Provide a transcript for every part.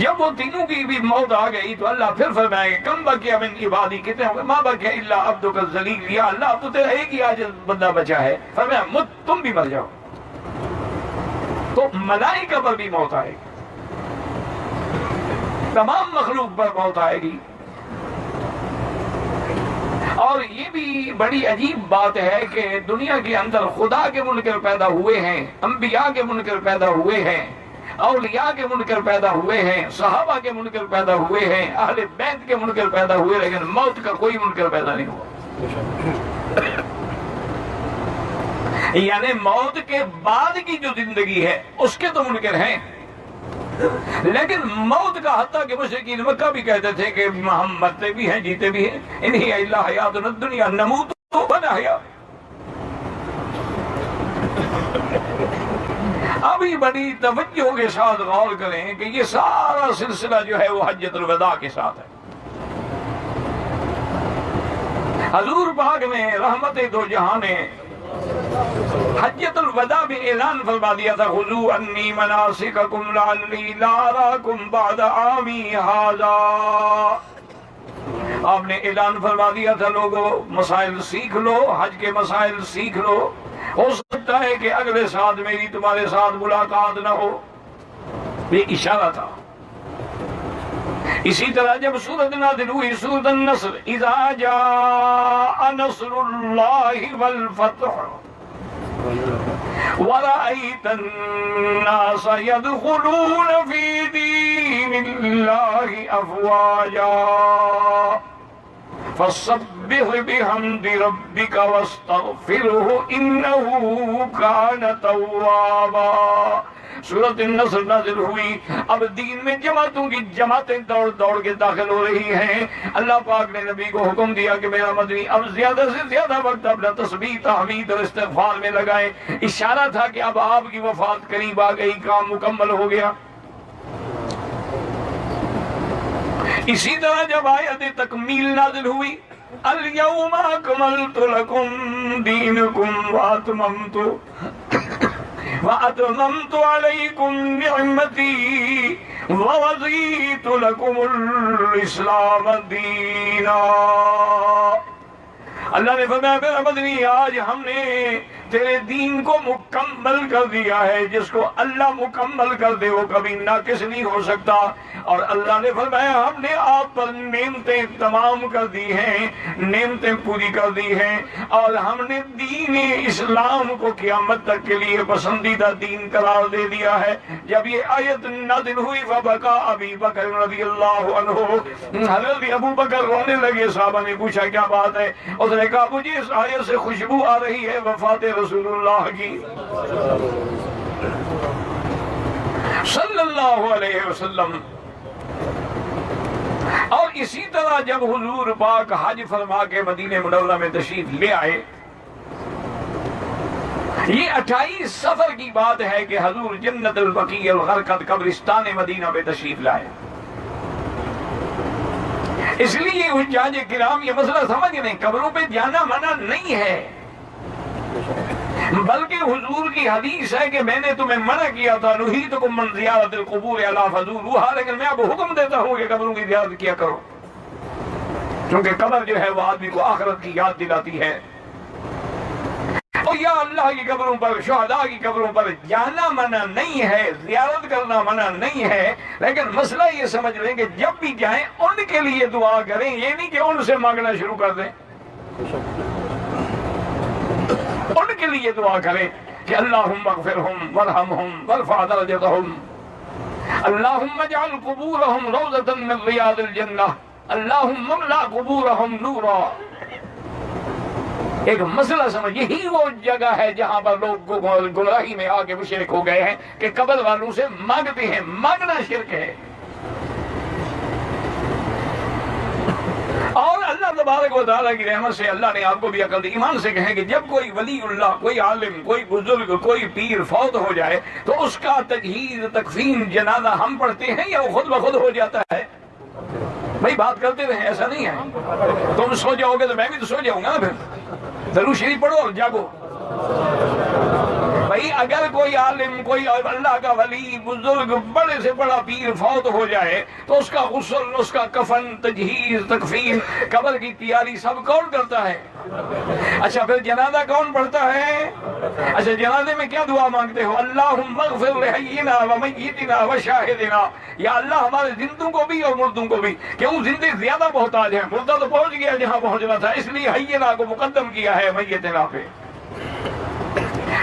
جب وہ تینوں کی بھی موت آ گئی تو اللہ پھر فرمائے گا کم بقیہ من عبادی، کتنے ہو گئے؟ ما بقیہ الا عبدک الذلیل، یا اللہ اب تو تیرا ایک ہی عاجز بندہ بچا ہے، فرمایا مت، تم بھی مر جاؤ۔ تو ملائکہ پر بھی موت آئے گی، تمام مخلوق پر موت آئے گی۔ اور یہ بھی بڑی عجیب بات ہے کہ دنیا کے اندر خدا کے منکر پیدا ہوئے ہیں، انبیاء کے منکر پیدا ہوئے ہیں، اولیاء کے منکر پیدا ہوئے ہیں، صحابہ کے منکر پیدا ہوئے ہیں، اہل بیت کے منکر پیدا ہوئے، لیکن موت کا کوئی منکر پیدا نہیں ہوا۔ یعنی موت کے بعد کی جو زندگی ہے اس کے تو منکر ہیں، لیکن موت کا حتیٰ کہ مشرکین مکہ بھی کہتے تھے کہ ہم مرتے بھی ہیں جیتے بھی ہیں، ان ہی الا حیاتنا الدنیا نموت ونحیا۔ ابھی بڑی توجہ کے ساتھ غور کریں کہ یہ سارا سلسلہ جو ہے وہ حجۃ الوداع کے ساتھ ہے۔ حضور پاک نے رحمت دو جہاں نے حجۃ الوداع میں اعلان فرما دیا تھا، خذوا عنی مناسککم لعلی لا اراکم بعد عامی ھذا۔ آپ نے اعلان فرما دیا تھا لوگوں مسائل سیکھ لو، حج کے مسائل سیکھ لو، ہو سکتا ہے کہ اگلے ساتھ میری تمہارے ساتھ ملاقات نہ ہو۔ یہ اشارہ تھا۔ اسی طرح جب سورۃ نازل ہوئی، سورۃ النصر، اذا جاء نصر اللہ والفتح ورأيت الناس يدخلون في دين الله أفواجا فسبح بحمد ربك واستغفره إنه كان توابا۔ سورۃ النصر نازل ہوئی، اب دین میں جماعتوں کی جماعتیں دوڑ دوڑ کے داخل ہو رہی ہیں۔ اللہ پاک نے نبی کو حکم دیا کہ میرا مدنی اب زیادہ سے زیادہ وقت اپنا تسبیح، تحمید اور استغفار میں لگائیں۔ اشارہ تھا کہ اب آپ کی وفات قریب آ گئی، کام مکمل ہو گیا۔ اسی طرح جب آیت تکمیل نازل ہوئی، اليوم اکملت لکم دینکم وَأَتْمَمْتُ عَلَيْكُمْ نِعْمَتِي وَرَضِيتُ لَكُمُ الْإِسْلَامَ دِينًا۔ اللہ نے فرمایا میرا مدنی آج ہم نے تیرے دین کو مکمل کر دیا ہے۔ جس کو اللہ مکمل کر دے وہ کبھی ناقص نہیں ہو سکتا۔ اور اللہ نے فرمایا ہم نے آپ پر نعمتیں تمام کر دی ہیں، نعمتیں پوری کر دی ہیں، اور ہم نے دین اسلام کو قیامت تک کے لیے پسندیدہ دین قرار دے دیا ہے۔ جب یہ آیت نازل ہوئی فبکا ابی بکر رضی اللہ عنہ، حضرت ابو بکر رونے لگے۔ صحابہ نے پوچھا کیا بات ہے؟ اس نے کہا مجھے اس آیت سے خوشبو آ رہی ہے وفات رسول اللہ کی صلی اللہ علیہ وسلم۔ اور اسی طرح جب حضور پاک حج فرما کے مدینہ منورہ میں تشریف لے آئے، یہ 28 سفر کی بات ہے کہ حضور جنت البقیع الغرقد قبرستان مدینہ میں تشریف لائے۔ اس لیے حجاج کرام یہ مسئلہ سمجھ نہیں، قبروں پہ جانا منع نہیں ہے، بلکہ حضور کی حدیث ہے کہ میں نے تمہیں منع کیا تھا نہیتکم من زیارت القبور الا فزوروها، لیکن میں اب حکم دیتا ہوں کہ قبروں کی زیارت کیا کرو، کیونکہ قبر جو ہے وہ آدمی کو آخرت کی یاد دلاتی ہے۔ اور یا اللہ کی قبروں پر، شہداء کی قبروں پر جانا منع نہیں ہے، زیارت کرنا منع نہیں ہے، لیکن مسئلہ یہ سمجھ لیں کہ جب بھی جائیں ان کے لیے دعا کریں، یہ نہیں کہ ان سے مانگنا شروع کر دیں۔ ان کے لیے دعا کریں کہ اللہم اغفرہم وارحمہم وارفع درجتہم، اللہم اجعل قبورہم روضۃ من ریاض الجنہ، اللہم املأ قبورہم نورا۔ ایک مسئلہ سمجھ، یہی وہ جگہ ہے جہاں پر لوگ گمراہی میں آ کے مشرک ہو گئے ہیں کہ قبر والوں سے مانگتے ہیں، مانگنا شرک ہے۔ اور اللہ تبارک و تعالیٰ کی رحمت سے اللہ نے آپ کو بھی عقل دی۔ ایمان سے کہیں کہ جب کوئی ولی اللہ، کوئی عالم، کوئی بزرگ، کوئی پیر فوت ہو جائے تو اس کا تجہیز، تکفین، جنازہ ہم پڑھتے ہیں یا وہ خود بخود ہو جاتا ہے؟ بھائی بات کرتے رہیں، ایسا نہیں ہے۔ تم سو جاؤ گے تو میں بھی تو سو جاؤں گا نا، پھر درود شریف پڑھو اور جاگو۔ بھائی اگر کوئی عالم، کوئی اللہ کا ولی، بزرگ، بڑے سے بڑا پیر فوت ہو جائے تو اس کا غسل، اس کا کفن، تجہیز، تکفین، قبر کی تیاری سب کون کرتا ہے؟ اچھا پھر جنازہ کون پڑھتا ہے؟ اچھا جنازے میں کیا دعا مانگتے ہو؟ اللہم اغفر لحینا ومیتنا وشاہدنا، یا اللہ ہمارے زندوں کو بھی اور مردوں کو بھی، کیوں زندے زیادہ محتاج ہیں، مردہ تو پہنچ گیا جہاں پہنچنا تھا، اس لیے حینا کو مقدم کیا ہے میتنا پہ۔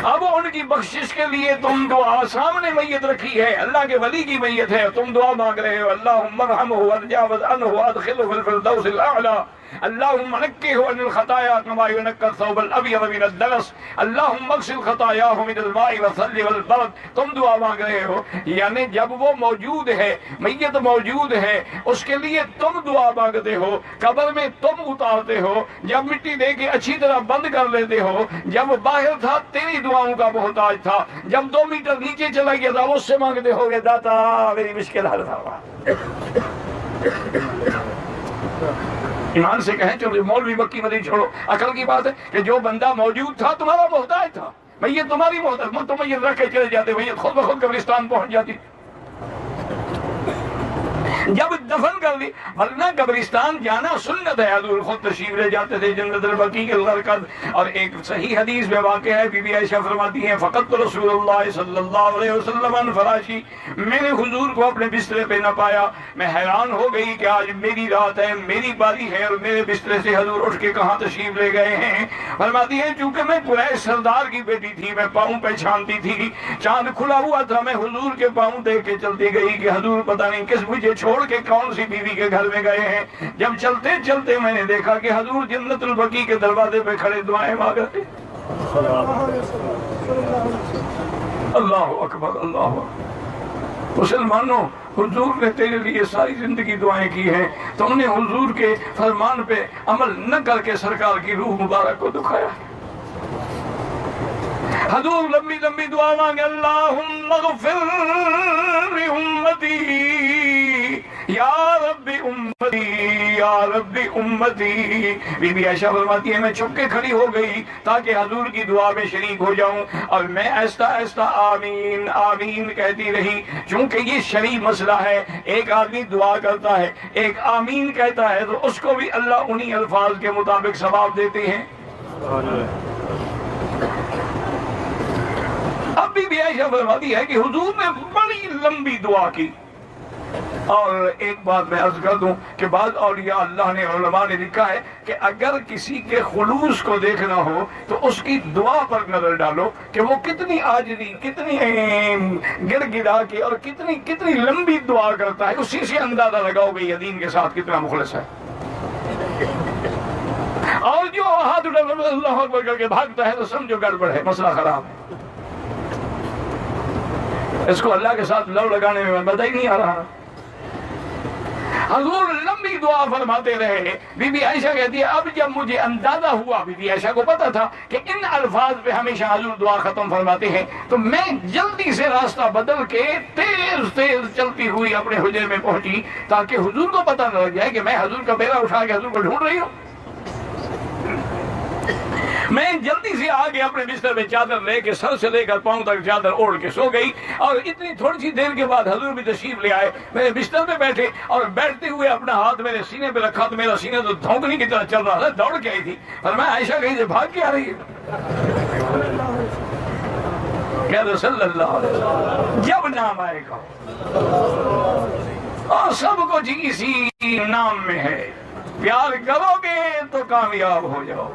اب ان کی بخشش کے لیے تم دعا سامنے میت رکھی ہے، اللہ کے ولی کی میت ہے، تم دعا مانگ رہے ہو اللہم ارحمہ وتجاوز عنہ وادخلہ فی الفردوس الاعلی، اللہم نقہ عن الخطایا کما ینقى الثوب الابیض من الدنس، اللہم اغسل خطایاہ من الماء والثلج والبرد، تم دعا مانگ رہے ہو، یعنی جب وہ موجود ہے، میت موجود ہے، اس کے لیے تم دعا مانگتے ہو، قبر میں تم اتارتے ہو، جب مٹی دے کے اچھی طرح بند کر لیتے ہو، جب باہر تھا تیری دعاؤں کا محتاج تھا، جب 2 میٹر نیچے چلا گیا تھا اس سے مانگتے ہو گے داتا میری مشکل حل فرما۔ ایمان سے کہیں چلو مولوی مکی مدنی چھوڑو، عقل کی بات ہے کہ جو بندہ موجود تھا تمہارا محتاج تھا، میت تمہاری محتاج، تم میت رکھ کے چلے جاتے، میت خود بخود قبرستان پہنچ جاتی جب دفن کر لی، ورنہ قبرستان جانا سنت ہے، حضور خود تشریف لے جاتے تھے جنت البقیع کے غرقد۔ اور ایک صحیح حدیث میں واقع ہے، بی بی عائشہ فرماتی ہیں فقط رسول اللہ صلی اللہ علیہ وسلم عن فراشی، میں نے حضور کو اپنے بسترے پہ نہ پایا، میں حیران ہو گئی کہ آج میری رات ہے، میری باری ہے، اور میرے بسترے سے حضور اٹھ کے کہاں تشریف لے گئے ہیں؟ فرماتی ہے چونکہ میں قریش سردار کی بیٹی تھی، میں پاؤں پہچانتی تھی، چاند کھلا ہوا تھا، میں حضور کے پاؤں دیکھ کے چلتی گئی کہ حضور پتہ نہیں کس مجھے چھوڑ کے کون سی بیوی کے گھر میں گئے ہیں۔ جب چلتے چلتے میں نے دیکھا کہ حضور جنت البقیع کے دروازے پہ کھڑے دعائیں مانگ رہے۔ اللہ اکبر، اللہ اکبر۔ مسلمانوں، حضور نے تیرے لیے ساری زندگی دعائیں کی ہیں، تم نے حضور کے فرمان پہ عمل نہ کر کے سرکار کی روح مبارک کو دکھایا۔ حضور لمبی لمبی دعا مانگے، اللہم اغفر لامتی یا رب امتی یا رب امتی۔ بی بی عائشہ فرماتی ہے میں چھپ کے کھڑی ہو گئی تاکہ حضور کی دعا میں شریک ہو جاؤں، اور میں آہستہ آہستہ آمین آمین کہتی رہی، چونکہ یہ شرعی مسئلہ ہے، ایک آدمی دعا کرتا ہے، ایک آمین کہتا ہے تو اس کو بھی اللہ انہی الفاظ کے مطابق ثواب دیتے ہیں۔ اب بی عائشہ فرماتی ہے کہ حضور نے بڑی لمبی دعا کی، اور ایک بات میں عرض کر دوں کہ بعض اولیاء اللہ نے، علماء نے لکھا ہے کہ اگر کسی کے خلوص کو دیکھنا ہو تو اس کی دعا پر نظر ڈالو کہ وہ کتنی عاجزی، کتنی گڑ گڑا کے اور کتنی لمبی دعا کرتا ہے، اسی سے اندازہ لگاؤ گے یہ دین کے ساتھ کتنا مخلص ہے۔ اور جو ہاتھ اٹھا اللہ اکبر کر کے بھاگتا ہے تو سمجھو گڑبڑ ہے، مسئلہ خراب ہے، اس کو اللہ کے ساتھ لو لگانے میں مزہ ہی نہیں آ رہا۔ حضور لمبی دعا فرماتے رہے۔ بی بی عائشہ کہتی ہے اب جب مجھے اندازہ ہوا، بی بی عائشہ کو پتا تھا کہ ان الفاظ پہ ہمیشہ حضور دعا ختم فرماتے ہیں، تو میں جلدی سے راستہ بدل کے تیز تیز چلتی ہوئی اپنے حجرے میں پہنچی تاکہ حضور کو پتہ نہ لگ جائے کہ میں حضور کا بیڑا اٹھا کے حضور کو ڈھونڈ رہی ہوں۔ میں جلدی سے آگے اپنے بستر میں چادر لے کے سر سے لے کر پاؤں تک چادر اوڑھ کے سو گئی، اور اتنی تھوڑی سی دیر کے بعد حضور بھی تشریف لے آئے، میرے بستر پہ بیٹھے اور بیٹھتے ہوئے اپنا ہاتھ میرے سینے پہ رکھا تو میرا سینہ تو دھونکنی کی طرح چل رہا تھا، دوڑ کے آئی تھی، اور میں عائشہ کہیں سے بھاگ کے آ رہی ہے، کہہ دو صلی اللہ علیہ وسلم جب نام آئے گا، اور سب کچھ اسی نام میں ہے، پیار کرو گے تو کامیاب ہو جاؤ۔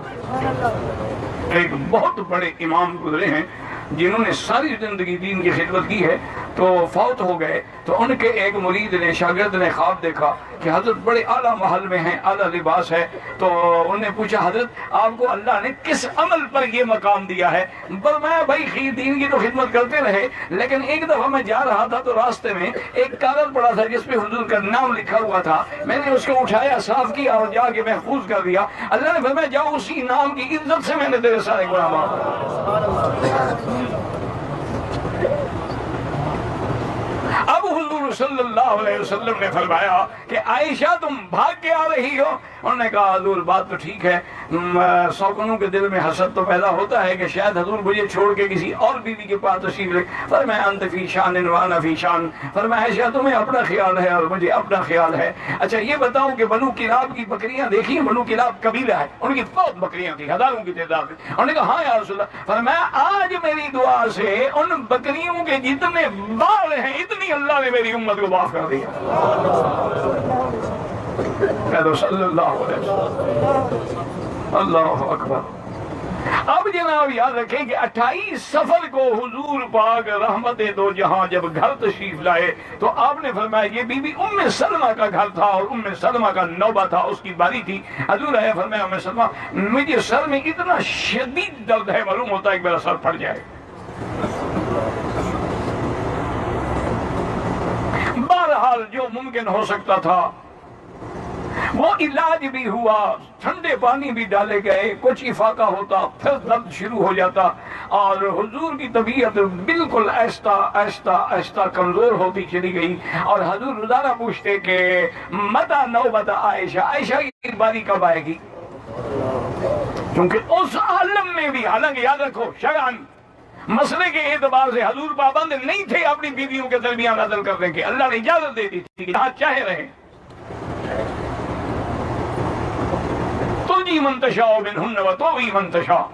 ایک بہت بڑے امام گزرے ہیں جنہوں نے ساری زندگی دین کی خدمت کی ہے، تو فوت ہو گئے، تو ان کے ایک مرید نے، شاگرد نے خواب دیکھا کہ حضرت بڑے اعلیٰ محل میں ہیں، اعلیٰ لباس ہے، تو انہوں نے پوچھا حضرت آپ کو اللہ نے کس عمل پر یہ مقام دیا ہے؟ فرمایا بھائی خیر دین کی تو خدمت کرتے رہے، لیکن ایک دفعہ میں جا رہا تھا تو راستے میں ایک کاغذ پڑا تھا جس پہ حضور کا نام لکھا ہوا تھا، میں نے اس کو اٹھایا، صاف کیا اور جا کے محفوظ کر دیا، اللہ نے فرمایا جاؤ اسی نام کی عزت سے میں نے تیرے سارے گناہ معاف۔ اب حضور صلی اللہ علیہ وسلم نے فرمایا کہ عائشہ تم بھاگ کے آ رہی ہو؟ انہوں نے کہا حضور بات تو ٹھیک ہے، سوکنوں کے دل میں حسد تو پیدا ہوتا ہے کہ شاید حضور مجھے چھوڑ کے کسی اور بیوی کے پاس تشریف لے. فرمایا انت فی شان وانا فی شان. فرمایا عائشہ تمہیں اپنا خیال ہے اور مجھے اپنا خیال ہے. اچھا یہ بتاؤں کہ بنو کلاب کی بکریاں دیکھی؟ بنو کلاب قبیلہ ہے، ان کی بہت بکریاں تھیں، ہزاروں کی تعداد میں. انہوں نے کہا ہاں یا رسول اللہ. فرمایا آج میری دعا سے ان بکریوں کے جتنے بال ہیں اتنی اللہ نے میری امت کو معاف کر دیا. کہہ دو صلی اللہ علیہ وسلم. اللہ اکبر. اب جناب یاد رکھیں کہ 28 صفر کو حضور پاک رحمت دو جہاں جب گھر تشریف لائے تو آپ نے فرمایا یہ بی بی ام سلمہ کا گھر تھا اور ام سلمہ کا نوبہ تھا، اس کی باری تھی. حضور آیا فرمایا ام سلمہ مجھے سر میں اتنا شدید درد ہے، معلوم ہوتا ہے کہ میرا سر پھٹ جائے. بہرحال جو ممکن ہو سکتا تھا وہ علاج بھی ہوا، ٹھنڈے پانی بھی ڈالے گئے، کچھ افاقہ ہوتا، پھر درد شروع ہو جاتا اور حضور کی طبیعت بالکل آہستہ آہستہ آہستہ کمزور ہوتی چلی گئی. اور حضور روزانہ پوچھتے کہ متى نوبت عائشہ، عائشہ کی باری کب آئے گی؟ کیونکہ اس عالم میں بھی، حالانکہ یاد رکھو شیعان مسئلے کے اعتبار سے حضور پابند نہیں تھے اپنی بیویوں کے درمیان عدل کرنے کے، اللہ نے اجازت دے دی تھی کہ جہاں چاہے رہے. تُجِي مَن تَشَاءُ مِنْهُنَّ وَتُؤْوِي مَن تَشَاءُ.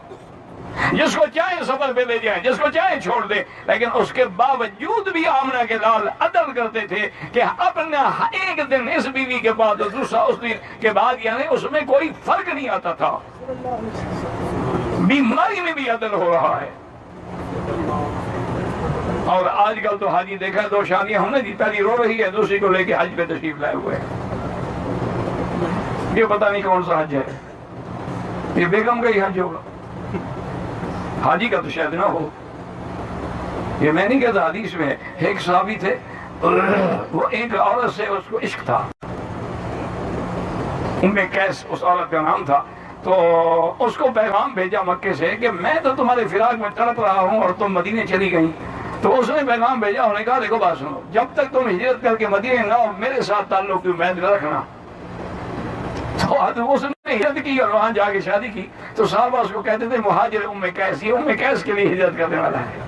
جس کو چاہے سفر پہ لے جائیں، جس کو چاہے چھوڑ دے. لیکن اس کے باوجود بھی آمنہ کے لال عدل کرتے تھے کہ اپنا ایک دن اس بیوی کے بعد اور دوسرا اس دن کے بعد، یعنی اس میں کوئی فرق نہیں آتا تھا. بیماری میں بھی عدل ہو رہا ہے. اور آج کل تو حاجی دیکھا دو شادیاں ہونے جی، پہلی رو رہی ہے، دوسری کو لے کے حج پہ تشریف لائے ہوئے ہیں. یہ پتہ نہیں کون سا حج ہے، یہ بیگم کا ہی حج ہوگا، حاجی کا تو شاید نہ ہو. یہ میں نہیں کہتا، حدیث میں ایک صحابی تھے، وہ ایک عورت سے اس کو عشق تھا، ام قیس اس عورت کا نام تھا. تو اس کو پیغام بھیجا مکے سے کہ میں تو تمہارے فراق میں تڑپ رہا ہوں اور تم مدینے چلی گئی. تو اس نے پیغام بھیجا، انہوں نے کہا دیکھو بات سنو، جب تک تم ہجرت کر کے مدینے نہ ہو میرے ساتھ تعلق کی امید نہ رکھنا. تو اس نے ہجرت کی اور وہاں جا کے شادی کی. تو صحابہ اس کو کہتے تھے مہاجر ام قیس، یہ ام قیس کے لیے ہجرت کرنے والا ہے.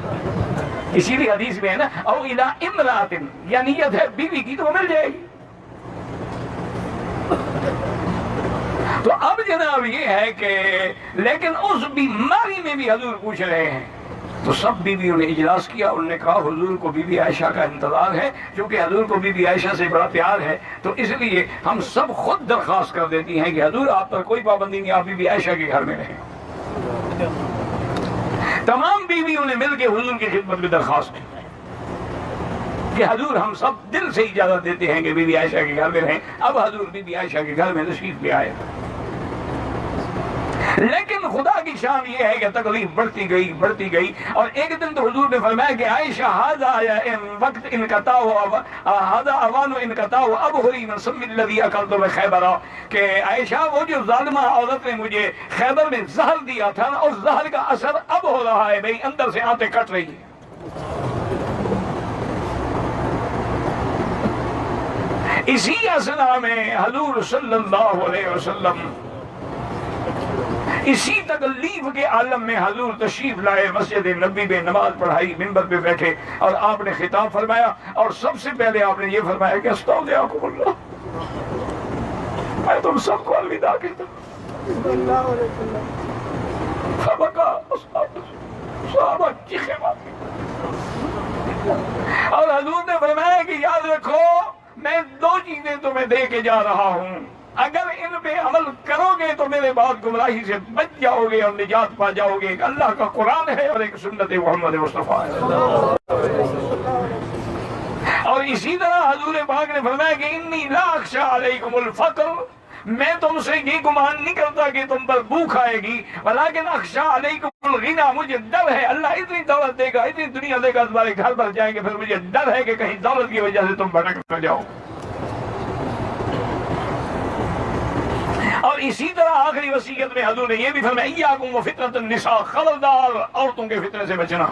اسی لیے حدیث میں ہے نا او الی امرأۃ، یا نیت ہے بیوی کی تو وہ مل جائے گی. تو اب جناب یہ ہے کہ لیکن اس بیماری میں بھی حضور پوچھ رہے ہیں. تو سب بیویوں نے اجلاس کیا، انہوں نے کہا حضور کو بی بی عائشہ کا انتظار ہے، کیونکہ حضور کو بی بی عائشہ سے بڑا پیار ہے. تو اس لیے ہم سب خود درخواست کر دیتی ہیں کہ حضور آپ پر کوئی پابندی نہیں، آپ بی بی عائشہ کے گھر میں رہیں. تمام بیویوں نے مل کے حضور کی خدمت میں درخواست کی کہ حضور ہم سب دل سے اجازت دیتے ہیں کہ بی بی عائشہ کے گھر میں رہیں. اب حضور بی بی عائشہ کے گھر میں تشریف لے آئے. لیکن خدا کی شان یہ ہے کہ تکلیف بڑھتی گئی اور ایک دن تو حضور نے فرمایا کہ عائشہ وقت انقطاع اوان انقطاع ابہری من سم الذی اکلت بخیبر، کہ عائشہ وہ جو ظالمہ عورت نے مجھے خیبر میں زہر دیا تھا نا، اس زہر کا اثر اب ہو رہا ہے، میری اندر سے آنتیں کٹ رہی ہیں. اسی اثنا میں حضور صلی اللہ علیہ وسلم اسی تکلیف کے عالم میں حضور تشریف لائے، مسجد نبی میں نماز پڑھائی، منبر پہ بیٹھے اور آپ نے خطاب فرمایا. اور سب سے پہلے آپ نے یہ فرمایا کہ استودعکم اللہ، میں تم سب کو الوداع کہتا ہوں. فبکا صحابہ چیخے مارے. اور حضور نے فرمایا کہ یاد رکھو میں دو چیزیں تمہیں دے کے جا رہا ہوں، اگر ان پہ عمل کرو گے تو میرے بعد گمراہی سے بچ جاؤ گے اور نجات پا جاؤ گے. ایک اللہ کا قرآن ہے اور ایک سنت محمد مصطفیٰ ہے. اور اسی طرح حضور پاک نے فرمایا کہ انی لا اخشی علیکم الفقر، میں تم سے یہ گمان نہیں کرتا کہ تم پر بھوک آئے گی، ولیکن اخشی علیکم الغنی، مجھے ڈر ہے اللہ اتنی دولت دے گا، اتنی دنیا دے گا، تمہارے گھر پر جائیں گے، پھر مجھے ڈر ہے کہ کہیں دولت کی وجہ سے تم بھٹک نہ جاؤ. اور اسی طرح آخری وصیت میں حضور نے یہ بھی فرمایا ایاکم وفتنۃ النساء، خبردار عورتوں کے فتنے سے بچنا.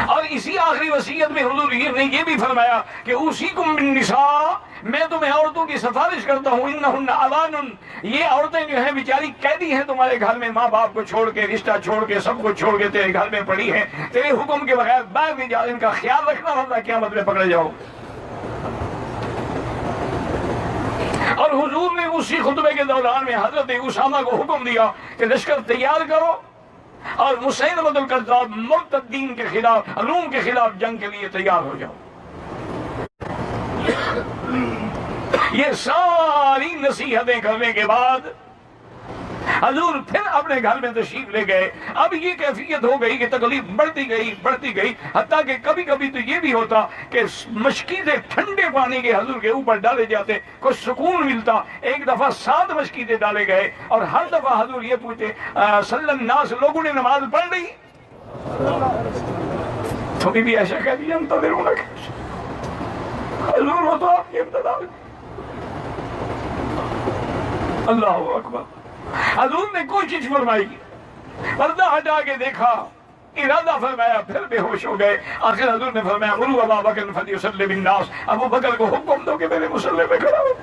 اور اسی آخری وصیت میں حضور نے یہ بھی فرمایا کہ اوصیکم بالنساء میں تمہیں عورتوں کی سفارش کرتا ہوں، انہن اوان، یہ عورتیں جو ہیں بیچاری قیدی ہیں تمہارے گھر میں، ماں باپ کو چھوڑ کے، رشتہ چھوڑ کے، سب کو چھوڑ کے تیرے گھر میں پڑی ہیں، تیرے حکم کے بغیر باہر نہیں جا، ان کا خیال رکھنا، ورنہ قیامت میں پکڑے جاؤ۔ اور حضور نے اسی خطبے کے دوران میں حضرت اسامہ کو حکم دیا کہ لشکر تیار کرو اور مسیلمۃ الکذاب مرتدین کے خلاف، روم کے خلاف جنگ کے لیے تیار ہو جاؤ۔ یہ ساری نصیحتیں کرنے کے بعد حضور پھر اپنے گھر میں تشریف لے گئے۔ اب یہ کیفیت ہو گئی کہ تکلیف بڑھتی گئی، حتیٰ کہ کبھی کبھی تو یہ بھی ہوتا کہ مشکیزیں ٹھنڈے پانی کے حضور کے اوپر ڈالے جاتے، کچھ سکون ملتا۔ ایک دفعہ 7 مشکیزیں ڈالے گئے اور ہر دفعہ حضور یہ پوچھتے صلی الناس، لوگوں نے نماز پڑھ لی؟ تو بی بی عائشہ کہہ دیا انتظرونک، حضور ہو تو آپ کی انتظار۔ اللہ اکبر۔ حضور نے کوشش فرمائی، پردہ ہٹا کے دیکھا، ارادہ فرمایا، پھر بے ہوش ہو گئے۔ آخر حضور نے فرمایا مروا ابا بکر فلیصلی بالناس، ابو بکر کو حکم دو کہ میرے مصلی پہ کھڑا ہو۔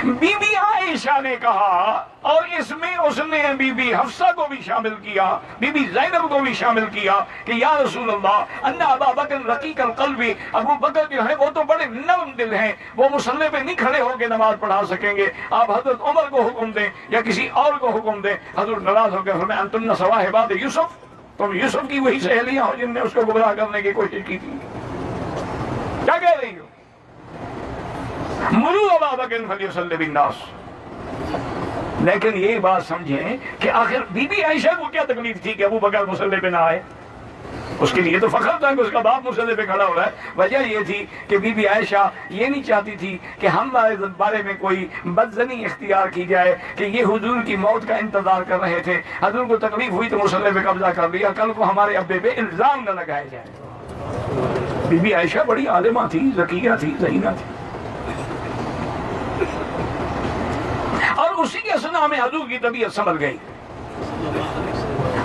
بی بی عائشہ نے کہا، اور اس میں اس نے بی بی حفصہ کو بھی شامل کیا، بی بی زینب کو بھی شامل کیا کہ یا رسول اللہ ان ابا بکر رقیق القلب، ابو بکر جو ہے وہ تو بڑے نرم دل ہیں، وہ مصلی پہ نہیں کھڑے ہو کے نماز پڑھا سکیں گے، آپ حضرت عمر کو حکم دیں یا کسی اور کو حکم دیں۔ حضور ناراض ہو کے فرمایا انتن صواحبات یوسف، تم یوسف کی وہی سہیلیاں ہو جن نے اس کو گمراہ کرنے کی کوشش کی تھی، کیا کہہ رہی ہو؟ مروا ابا بکر فلیصلی بالناس۔ لیکن یہ بات سمجھیں کہ آخر بی بی عائشہ کو کیا تکلیف تھی کہ ابو بکر مصلی پہ نہ آئے؟ اس کے لیے تو فخر تھا کہ اس کا باپ مصلی پہ کھڑا ہو رہا ہے۔ وجہ یہ تھی کہ بی بی عائشہ یہ نہیں چاہتی تھی کہ ہمارے بارے میں کوئی بدظنی اختیار کی جائے کہ یہ حضور کی موت کا انتظار کر رہے تھے، حضور کو تکلیف ہوئی تو مصلی پہ قبضہ کر لیا، کل کو ہمارے ابے پہ الزام نہ لگایا جائے۔ بی بی عائشہ بڑی عالمہ تھی، ذکیہ تھی، ذہینہ تھی، اور اسی کے اثناء میں حضور کی طبیعت سنبھل گئی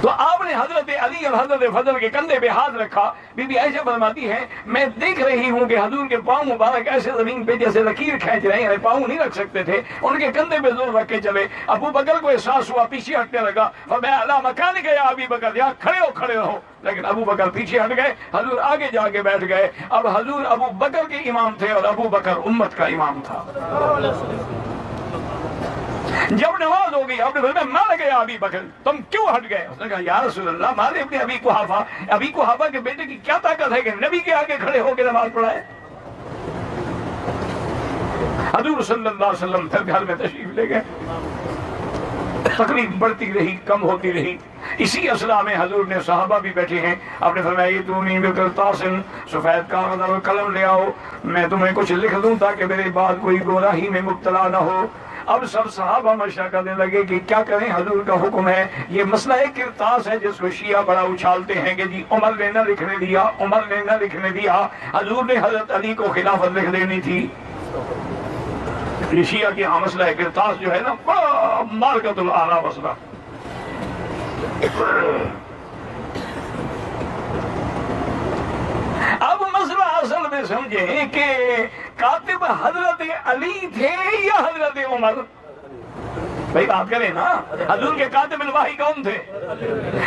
تو آپ نے حضرت علی اور حضرت فضل کے کندھے پہ ہاتھ رکھا۔ بی بی عائشہ فرماتی ہے میں دیکھ رہی ہوں کہ حضور کے پاؤں مبارک ایسے زمین پہ جیسے لکیر کھینچ رہے ہیں، پاؤں نہیں رکھ سکتے تھے، ان کے کندھے پہ زور رکھ کے چلے۔ ابو بکر کو احساس ہوا، پیچھے ہٹنے لگا، فرمایا الا مکانک یا ابی بکر، یہاں کھڑے رہو۔ لیکن ابو بکر پیچھے ہٹ گئے، حضور آگے جا کے بیٹھ گئے۔ اب حضور ابو بکر کے امام تھے اور ابو بکر امت کا امام تھا۔ جب نماز ہو گئی آپ نے فرمایا مار گیا ابی بکر، تم کیوں ہٹ گئے؟ اس نے کہا یا رسول اللہ مارے اپنے ابی قحافہ کے بیٹے کی کیا طاقت ہے کہ نبی کے آگے کھڑے ہو کے نماز پڑھائے؟ حضور صلی اللہ علیہ وسلم پھر گھر میں تشریف لے گئے۔ تکلیف بڑھتی رہی، کم ہوتی رہی۔ اسی اصلاح میں حضور نے صحابہ بھی بیٹھے ہیں، آپ نے فرمایا یہ تو نہیں بکرتاسن، سفید کاغذ اور قلم لے آؤ، میں تمہیں کچھ لکھ دوں تاکہ میرے بعد کوئی گمراہی میں مبتلا نہ ہو۔ اب سب صحابہ مشورہ کرنے لگے کہ کیا کریں، حضور کا حکم ہے۔ یہ مسئلہ ایک کرتاس ہے جس کو شیعہ بڑا اچھالتے ہیں کہ جی عمر نے نہ لکھنے دیا، عمر نے نہ لکھنے دیا، حضور نے حضرت علی کو خلافت لکھ دینی تھی۔ یہ شیعہ کی مسئلہ ہے کرتاس جو ہے نا، بڑا مارکۃ الآراء مسئلہ۔ اب مسئلہ اصل میں سمجھیں کہ کاتب حضرت علی تھے یا حضرت عمر؟ بھائی بات کریں نا، حضور کے کاتب الوحی کون تھے؟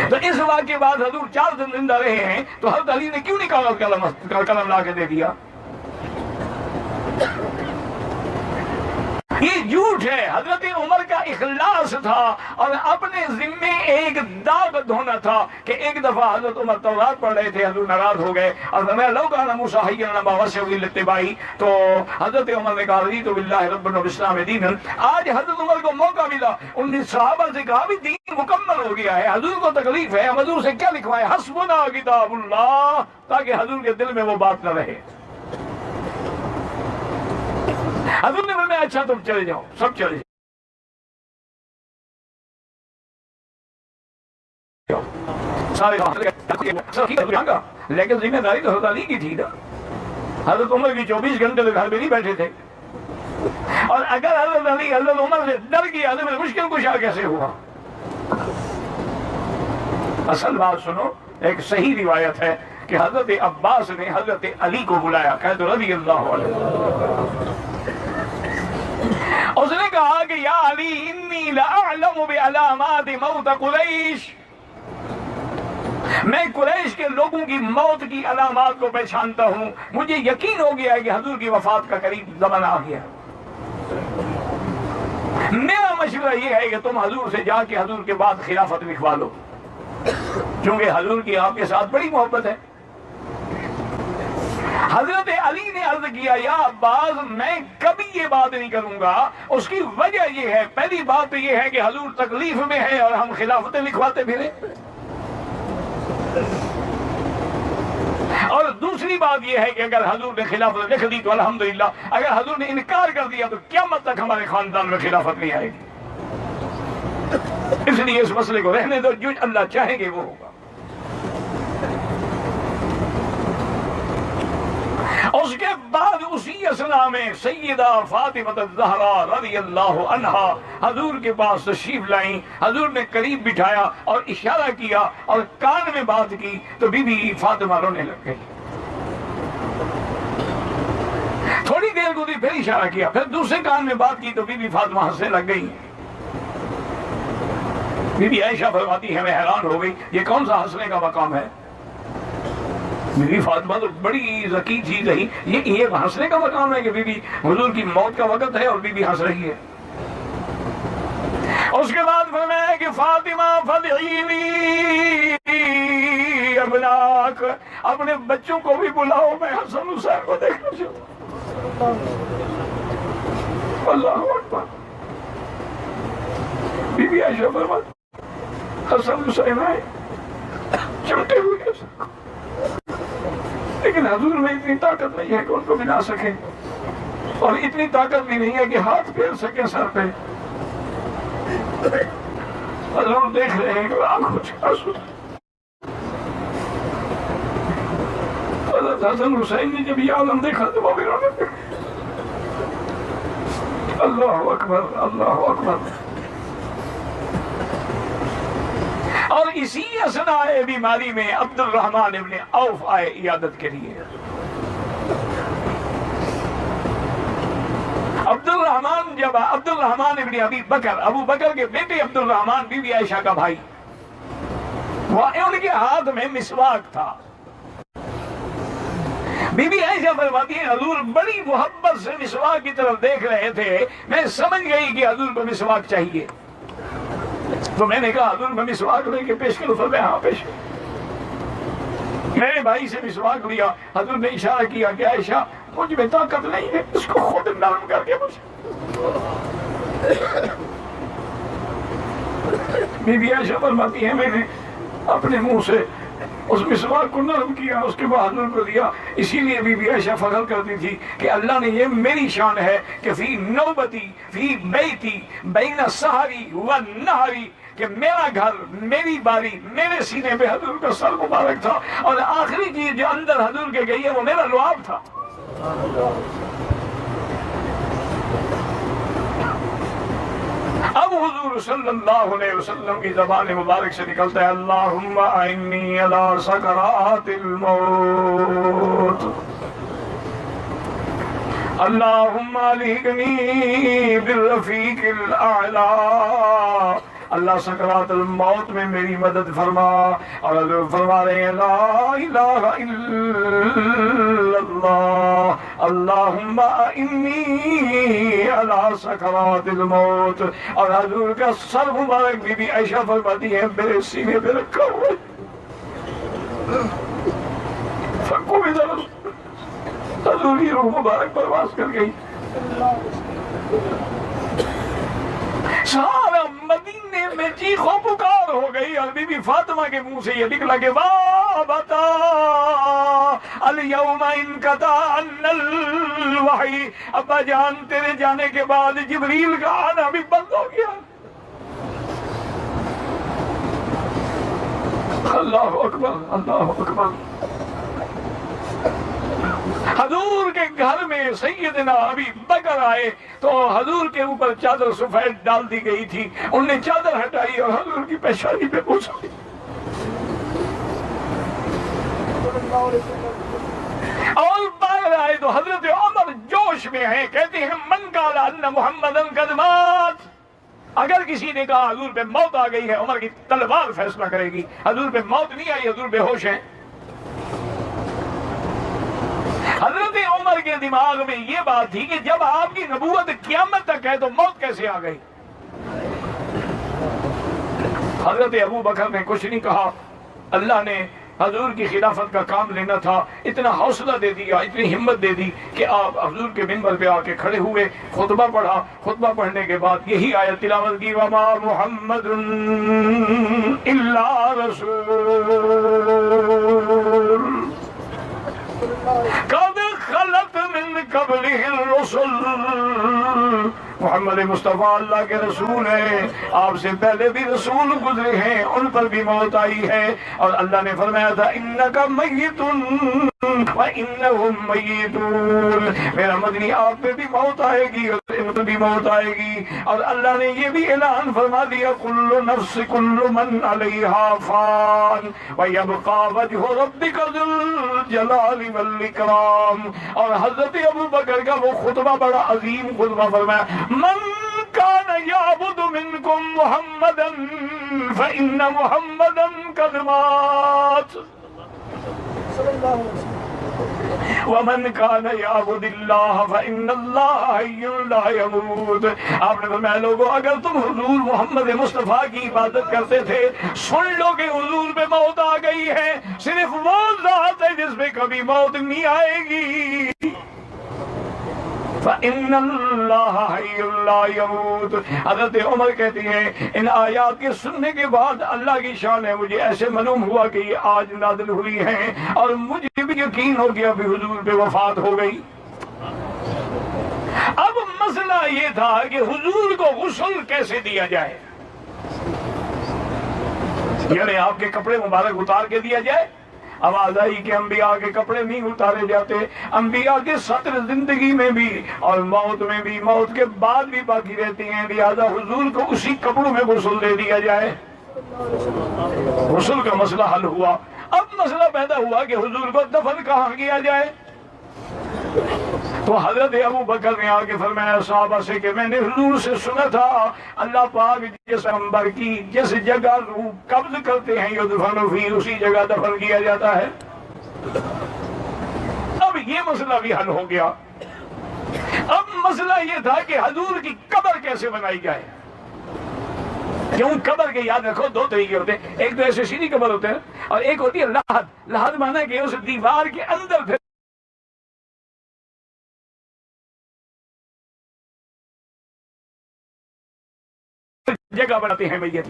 تو اس واقعے بعد حضور 4 دن زندہ رہے ہیں تو حضرت علی نے کیوں نہیں کاغذ قلم لا کے دے دیا؟ یہ جھوٹ ہے۔ حضرت عمر کا اخلاص تھا اور اپنے ذمے ایک داغ دھونا تھا کہ ایک دفعہ حضرت عمر تورات پڑھ رہے تھے، حضور ناراض ہو گئے اور فرمایا لو کان موسیٰ حیا لما وسعہ لاتباعی، تو حضرت عمر نے کہا رضیت باللہ ربا وبالاسلام دینا۔ آج حضرت عمر کو موقع ملا، ان نے صحابہ سے کہا بھی دین مکمل ہو گیا ہے، حضور کو تکلیف ہے، ہم حضور سے کیا لکھوائیں، حسبنا کتاب اللہ، تاکہ حضور کے دل میں وہ بات نہ رہے۔ حضور نے فرمایا اچھا تم چلے جاؤ، سب چلے جاؤ، سارے لیکن ذمہ داری تو حضرت علی کی تھی نا۔ حضرت عمر کی 24 گھنٹے تو گھر میں نہیں بیٹھے تھے، اور اگر حضرت علی حضرت عمر سے ڈر گیا تو پھر مشکل کشا کیسے ہوا؟ اصل بات سنو، ایک صحیح روایت ہے کہ حضرت عباس نے حضرت علی کو بلایا، کہہ دو رضی اللہ عنہ۔ اس نے کہا کہ یا علی انی لأعلم بعلامات موت قریش، میں قریش کے لوگوں کی موت کی علامات کو پہچانتا ہوں، مجھے یقین ہو گیا ہے کہ حضور کی وفات کا قریب زمانہ آ گیا۔ میرا مشورہ یہ ہے کہ تم حضور سے جا کے حضور کے بعد خلافت لکھوا لو، کیونکہ حضور کی آپ کے ساتھ بڑی محبت ہے۔ حضرت علی نے عرض کیا یا عباس میں کبھی یہ بات نہیں کروں گا، اس کی وجہ یہ ہے، پہلی بات تو یہ ہے کہ حضور تکلیف میں ہے اور ہم خلافتیں لکھواتے پھریں، اور دوسری بات یہ ہے کہ اگر حضور نے خلافت لکھ دی تو الحمدللہ، اگر حضور نے انکار کر دیا تو قیامت تک ہمارے خاندان میں خلافت نہیں آئے گی، اس لیے اس مسئلے کو رہنے دو، جو اللہ چاہیں گے وہ ہوگا۔ اس کے بعد اسی اثناء میں سیدہ فاطمہ الزہرا رضی اللہ عنہا حضور کے پاس تشریف لائیں، حضور نے قریب بٹھایا اور اشارہ کیا اور کان میں بات کی تو بی بی فاطمہ رونے لگ گئی۔ تھوڑی دیر گزری پھر اشارہ کیا، پھر دوسرے کان میں بات کی تو بی بی فاطمہ ہنسنے لگ گئی۔ بی بی عائشہ فرماتی ہے میں حیران ہو گئی، یہ کون سا ہنسنے کا مقام ہے؟ بی بی فاطمہ تو بڑی ذکی چیز ہے، یہ ہنسنے کا مقام ہے کہ بی بی حضور کی موت کا وقت ہے اور بی بی ہنس رہی ہے۔ اس کے بعد فرمایا کہ فاطمہ فدعینی ابناک، اپنے بچوں کو بھی بلاؤ، میں حسن حسین کو دیکھنا چاہتا ہوں۔ اللہ اکبر۔ بی بی عائشہ فرماتی حسن حسین آئے چمٹے ہوئے، لیکن حضور میں اتنی طاقت نہیں ہے کہ ان کو ملا سکیں، اور اتنی طاقت بھی نہیں ہے کہ ہاتھ پھیر سکیں سر پہ۔ حضور دیکھ رہے ہیں کہ آنکھوں سے آنسو۔ حضرت حسن حسین نے جب یہ عالم دیکھا تو وہ بھی رونے لگے۔ اللہ اکبر، اللہ اکبر۔ اور اسی اثناء بیماری میں عبد الرحمن ابن عوف آئے عیادت کے لیے۔ عبد الرحمن ابن ابی بکر، ابو بکر کے بیٹے عبد الرحمن بی بی عائشہ کا بھائی، وہ ان کے ہاتھ میں مسواک تھا۔ بی بی عائشہ فرماتی ہے حضور بڑی محبت سے مسواک کی طرف دیکھ رہے تھے، میں سمجھ گئی کہ حضور کو مسواک چاہیے، تو میں نے کہا حضور میں مسواک لے کے پیش کروں؟ فرمایا ہاں پیش کرو۔ میرے بھائی سے مسواک لیا، حضور نے اشارہ کیا کہ عائشہ مجھ میں طاقت نہیں ہے، اس کو خود نرم کر کے مجھے۔ بی بی عائشہ فرماتی ہے میں نے اپنے منہ سے اس مسواک کو نرم کیا، اس کے بعد حضور کو دیا۔ اسی لیے بی بی عائشہ فخر کرتی تھی کہ اللہ نے یہ میری شان ہے کہ فی نوبتی فی بیتی بین السحری والنہری، کہ میرا گھر، میری باری، میرے سینے پہ حضور کا سر مبارک تھا، اور آخری چیز جو اندر حضور کے گئی ہے وہ میرا لعاب تھا۔ اب حضور صلی اللہ علیہ وسلم کی زبان مبارک سے نکلتا ہے اللہم اعنی علی سکرات الموت، اللہم الحقنی بالرفیق الاعلی، اللہ سکرات الموت میں میری مدد فرما۔ اور حضور فرما رہے ہیں لا الہ الا اللہ اللہم اعنی علی سکرات الموت، اور حضور کا سر مبارک بی بی عائشہ فرماتی ہے میرے سینے پہ رکھا ہوا ہے، فکو ادھر، حضور کی روح مبارک پرواز کر گئی۔ سارا مدینے میں چیخو پکار ہو گئی، اور بی بی فاطمہ کے منہ سے یہ نکلا کہ بابتا الیوم انقطع عنا الوحی، ابا جان تیرے جانے کے بعد جبریل کا آنا بھی بند ہو گیا۔ اللہ اکبر، اللہ اکبر۔ حضور کے گھر میں سیدنا ابی بکر آئے تو حضور کے اوپر چادر سفید ڈال دی گئی تھی، انہوں نے چادر ہٹائی اور حضور کی پیشانی پہ بوسا۔ اور باہر آئے تو حضرت عمر جوش میں ہیں، کہتے ہیں من قال ان محمدن قد مات، اگر کسی نے کہا حضور پہ موت آ گئی ہے، عمر کی تلوار فیصلہ کرے گی، حضور پہ موت نہیں آئی، حضور بے ہوش ہیں۔ حضرت عمر کے دماغ میں یہ بات تھی کہ جب آپ کی نبوت قیامت تک ہے تو موت کیسے آ گئی؟ حضرت ابو بکر نے کچھ نہیں کہا، اللہ نے حضور کی خلافت کا کام لینا تھا، اتنا حوصلہ دے دیا، اتنی ہمت دے دی کہ آپ حضور کے منبر پہ آ کے کھڑے ہوئے، خطبہ پڑھا، خطبہ پڑھنے کے بعد یہی آیت تلاوت کی، وَمَا مُحَمَّدٌ إِلَّا رَسُولٌ قَدْ خَلَتْ مِن قَبْلِهِ الرُّسُلُ، محمد مصطفیٰ اللہ کے رسول ہیں، آپ سے پہلے بھی رسول گزرے ہیں، ان پر بھی موت آئی ہے، اور اللہ نے فرمایا تھا اِنَّكَ مَيِّتٌ وَإِنَّهُمْ مَيِّتُونَ، میرا مدنی آپ پہ بھی موت آئے گی اور ان پر بھی موت آئے گی، اور اللہ نے یہ بھی اعلان فرما دیا كُلُّ نَفْسٍ كُلُّ مَنْ عَلَيْهَا فَانٍ وَيَبْقَى وَجْهُ رَبِّكَ ذُو الْجَلَالِ وَالْإِكْرَامِ، اور حضرت ابو بکر کا وہ خطبہ بڑا عظیم خطبہ فرمایا، من كان يعبد منكم محمدا فإن محمدا قد مات ومن كان يعبد الله فإن الله حي لا يموت۔ آپ نے فرمایا لوگوں اگر تم حضور محمد مصطفیٰ کی عبادت کرتے تھے، سن لو کہ حضور پہ موت آ گئی ہے، صرف وہ ذات ہے جس پہ کبھی موت نہیں آئے گی، فَإِنَّ اللَّهَ حَيٌّ لَا يَمُوتُ۔ حضرت عمر کہتی ہیں ان آیات کے سننے کے بعد اللہ کی شان ہے، مجھے ایسے معلوم ہوا کہ یہ آج نازل ہوئی ہیں، اور مجھے بھی یقین ہو گیا کہ حضور پہ وفات ہو گئی۔ اب مسئلہ یہ تھا کہ حضور کو غسل کیسے دیا جائے، یعنی آپ کے کپڑے مبارک اتار کے دیا جائے۔ آواز آئی کہ انبیاء کے کپڑے نہیں اتارے جاتے، انبیاء کے سطر زندگی میں بھی اور موت میں بھی، موت کے بعد بھی باقی رہتی ہیں، لہذا حضور کو اسی کپڑوں میں غسل دے دیا جائے۔ غسل کا مسئلہ حل ہوا۔ اب مسئلہ پیدا ہوا کہ حضور کو دفن کہاں کیا جائے، تو حضرت ابو بکر نے آ کے فرمایا صحابہ سے کہ میں نے حضور سے سنا تھا اللہ پاک جس پیغمبر کی جس جگہ روح قبض کرتے ہیں یدفن فی، اسی جگہ دفن کیا جاتا ہے۔ اب یہ مسئلہ بھی حل ہو گیا۔ اب مسئلہ یہ تھا کہ حضور کی قبر کیسے بنائی جائے، کیوں قبر کے یاد رکھو دو طریقے ہوتے ہیں، ایک تو ایسے سیدھی قبر ہوتے ہیں اور ایک ہوتی ہے لحد۔ لحد مانا کہ اس دیوار کے اندر پھر جگہ بناتے ہیں میت۔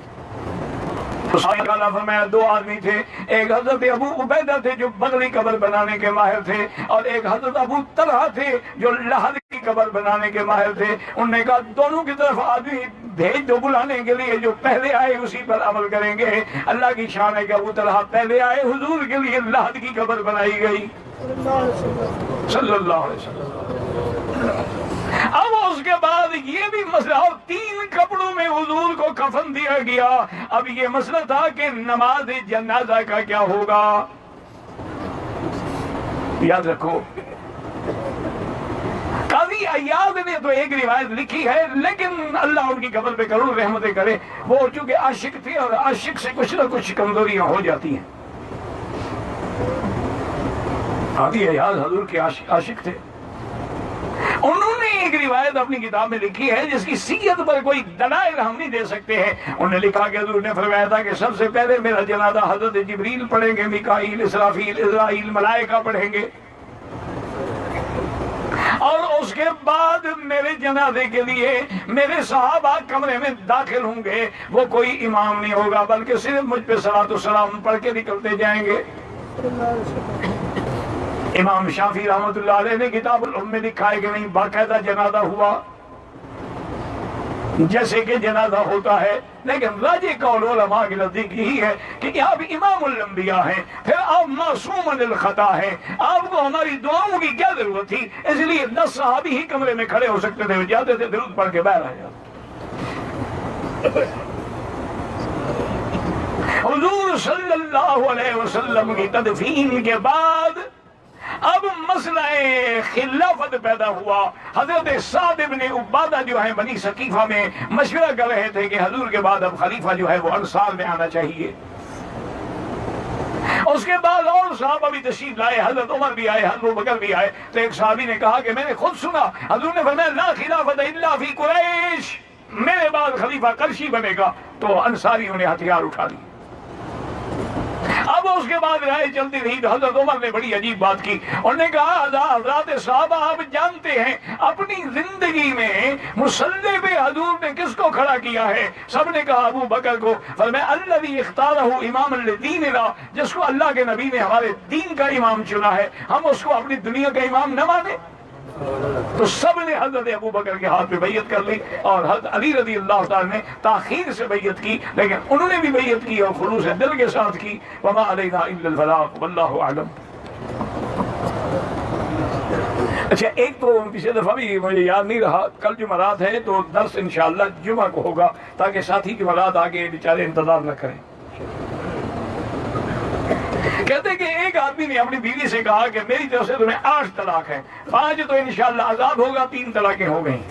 اللہ فرمایا دو آدمی تھے، ایک حضرت ابو عبیدہ تھے جو بغلی قبر بنانے کے ماہر تھے، اور ایک حضرت ابو طلحہ تھے جو لحد کی قبر بنانے کے ماہر تھے۔ انہوں نے کہا دونوں کی طرف آدمی بھیج دو بلانے کے لیے، جو پہلے آئے اسی پر عمل کریں گے۔ اللہ کی شان ہے کہ ابو طلحہ پہلے آئے، حضور کے لیے لحد کی قبر بنائی گئی صلی اللہ علیہ وسلم۔ اب اس کے بعد یہ بھی مسئلہ، اور 3 کپڑوں میں حضور کو کفن دیا گیا۔ اب یہ مسئلہ تھا کہ نماز جنازہ کا کیا ہوگا۔ یاد رکھو قاضی عیاض نے تو ایک روایت لکھی ہے، لیکن اللہ ان کی قبر پہ کروڑ رحمتیں کرے، وہ چونکہ عاشق تھے اور عاشق سے کچھ نہ کچھ کمزوریاں ہو جاتی ہیں۔ قاضی عیاض حضور کے عاشق تھے، انہوں نے ایک روایت اپنی کتاب میں لکھی ہے جس کی صحت پر کوئی دلائل ہم نہیں دے سکتے ہیں۔ انہوں نے لکھا کہ حضور نے فرمایا تھا کہ سب سے پہلے میرا جنازہ حضرت جبریل پڑھیں گے، میکائیل، اسرافیل، اسرائیل، ملائکہ پڑھیں گے، اور اس کے بعد میرے جنازے کے لیے میرے صحابہ کمرے میں داخل ہوں گے، وہ کوئی امام نہیں ہوگا بلکہ صرف مجھ پہ صلاۃ و سلام پڑھ کے نکلتے جائیں گے۔ امام شافعی رحمۃ اللہ علیہ نے کتاب الام میں لکھا ہے کہ نہیں، باقاعدہ جنازہ ہوا جیسے کہ جنازہ ہوتا ہے، لیکن راجح قول علماء کے نزدیک یہی ہے کہ آپ امام الانبیاء ہیں، پھر آپ معصوم عن الخطا ہیں، آپ کو ہماری دعاؤں کی کیا ضرورت تھی، اس لیے 10 صحابی ہی کمرے میں کھڑے ہو سکتے تھے، جاتے تھے درود پڑھ کے باہر آ جاتے۔ حضور صلی اللہ علیہ وسلم کی تدفین کے بعد اب مسئلہ خلافت پیدا ہوا. حضرت سعد بن عبادہ جو ہے بنی ثقیفہ میں مشورہ کر رہے تھے کہ حضور کے بعد اب خلیفہ جو ہے وہ انصار میں آنا چاہیے. اس کے بعد اور صحابہ بھی تشریف لائے، حضرت عمر بھی آئے، حضرت ابوبکر بھی آئے. تو ایک صحابی نے کہا کہ میں نے خود سنا حضور نے فرمایا لا خلافت الا فی قریش، میرے بعد خلیفہ قرشی بنے گا. تو انصاریوں نے ہتھیار اٹھا لی. اب اس کے بعد رائے چلتی رہی تو حضرت عمر نے بڑی عجیب بات کی. انہوں نے کہا حضرات صحابہ آپ جانتے ہیں اپنی زندگی میں مصلی پہ حضور نے کس کو کھڑا کیا ہے؟ سب نے کہا ابو بکر کو. فرمایا الذی اختارہ امام لدیننا، جس کو اللہ کے نبی نے ہمارے دین کا امام چنا ہے، ہم اس کو اپنی دنیا کا امام نہ مانے. تو سب نے حضرت ابو بکر کے ہاتھ پہ بیعت کر لی اور حضرت علی رضی اللہ تعالیٰ نے تاخیر سے بیعت کی، لیکن انہوں نے بھی بیعت کی اور خلوص دل کے ساتھ کی. وما علینا الا البلاغ واللہ اعلم. اچھا ایک تو پچھلے دفعہ بھی مجھے یاد نہیں رہا، کل جمعرات ہے تو درس انشاءاللہ جمعہ کو ہوگا تاکہ ساتھی جمعرات آگے بیچارے انتظار نہ کریں. کہتے کہ ایک آدمی نے اپنی بیوی سے کہا کہ میری طرف سے تمہیں 8 طلاق ہیں، 5 تو انشاءاللہ عذاب ہوگا، 3 طلاقیں ہو گئیں.